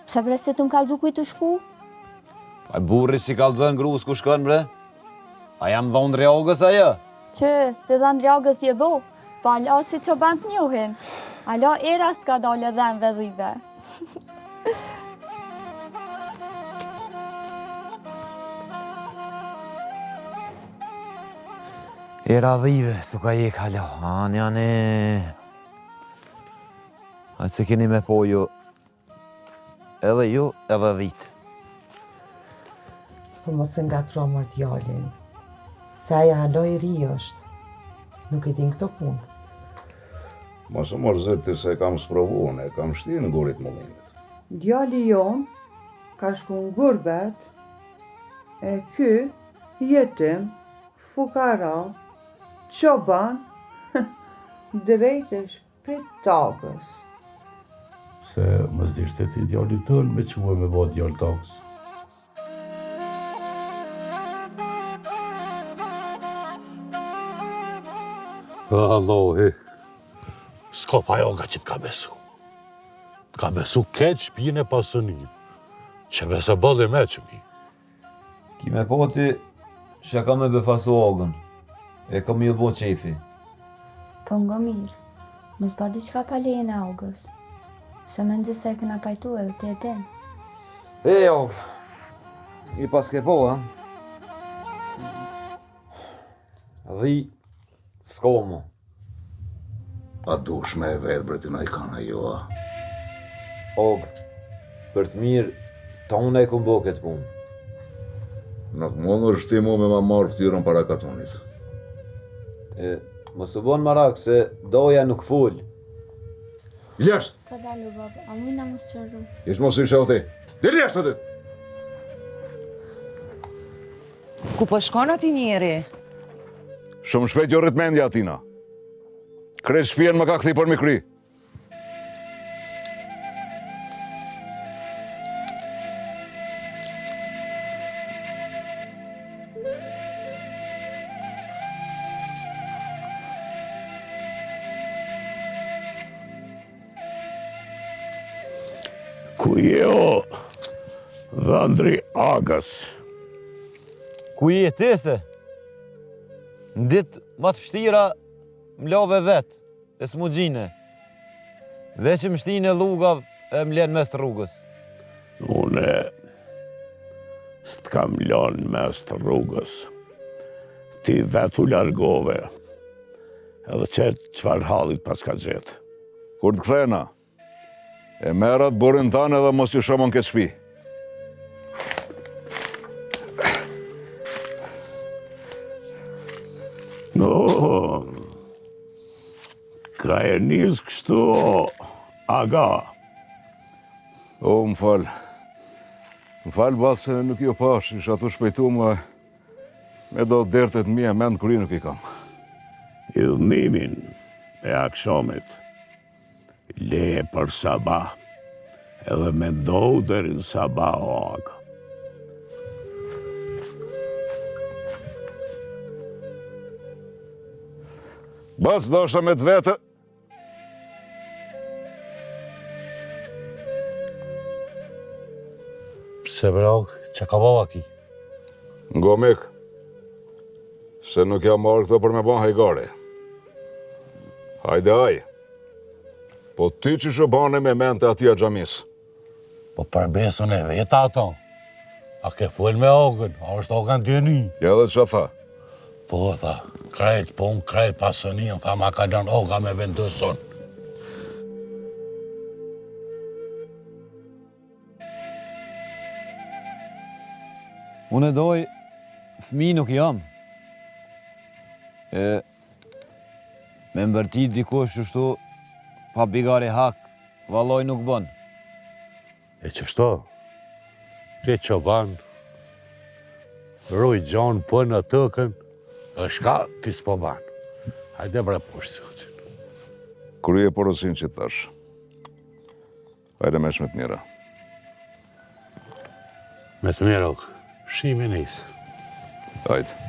Pse bre se të më kalzu kuj të shku? A burri si kalzën grus ku shkon bre? A jam dhonë drjogës ajo? Që, të dhanë drjogës je bo, pa la si që band njohin. A la era s'ka dole dhenve dhive. Era dhive, s'u ka jek hala, janë A që keni me po ju, edhe ju, edhe dhit. Po mos e ngatro mër djalin, se aja hala i ri është, nuk e din këto punë. Mos e mërzeti se kam sprovu, e kam shti në gurit mullinit. Djali jon ka shku në gurbet, e ky jetim, fukara, çoban, drejt e shpitagës. Se më zdishte ti djallit tënë me quaj me ba djall taks. Allohi, s'ka pa joga që t'ka besu. T'ka besu keq pjine pasënim, që bese bëlli me që mi. Ki me poti, që ka me befasu ogën, e kam ju bo qefi. Po ngo mirë, mos ba diçka pa lejen e ogës. Se me nëzi se këna pajtu edhe të jetin. E ogë, i pas ke po, ha? Dhi, s'ko mu. A dush me e vetë bretina i kana jo, a? Ogë, për të mirë, ta unë e këmbo këtë punë. Nuk mund është ti mu me ma marrë ftyrën para katunit. Mos u bon marak se doja nuk full. Ljesht! Ka dalu babë, a mujna mos qërru. Ishtë mos i shelti. Dhe ljesht të dit! Ku po shkon ati njeri? Shumë shpejt jo rritmendja atina. Kreç shpijen më ka këthi për mi kry. Ku je o, Dhëndri Agës? Ku je ti se? Në ditë më të fështira m'love vetë, e s'mu gjine. Dhe që më shtinë e lugav e m'len mes të rrugës. Une s'tkam lën mes të rrugës. Ti vetë u largove, edhe qëtë qëfar hallit pas ka gjetë. Kur të kthena, e merat burin tanë edhe mos ju shomon këtë shpi. No, ka e njës kështu, aga. O, më falë. Më falë, basë se nuk jo pash, isha tu shpejtu me do dertet mija, mend kuri nuk i kam. Idhnimin e akshomit, leje për sabah, edhe me ndohu dherin sabah o aga. Bas, do është me të vete. Pse brak, që ka bava ki? Ngo mik, se nuk jam marrë këto për me ban hajgare. Hajde aj, po ty që shë bane me mente atia gjamis. Po përbesën e veta ato. A ke full me ogën, a është ogën djeni. Ja dhe që tha? Po, tha, krejt pun, krejt pasënin, tha ma ka dënë oga me vendëson. Unë e doj, fëmi nuk jam. Me mbërtit dikush qështu, pa bigari hak, valoj nuk bën. E qështo, ti çoban, roj gjanë për në tëkën, është ka ti s'po ban. Hajde bre poshtë së që. Kërje porosin që thash. Hajde me shmet mira. Me të mira, shime nisë. Hajde.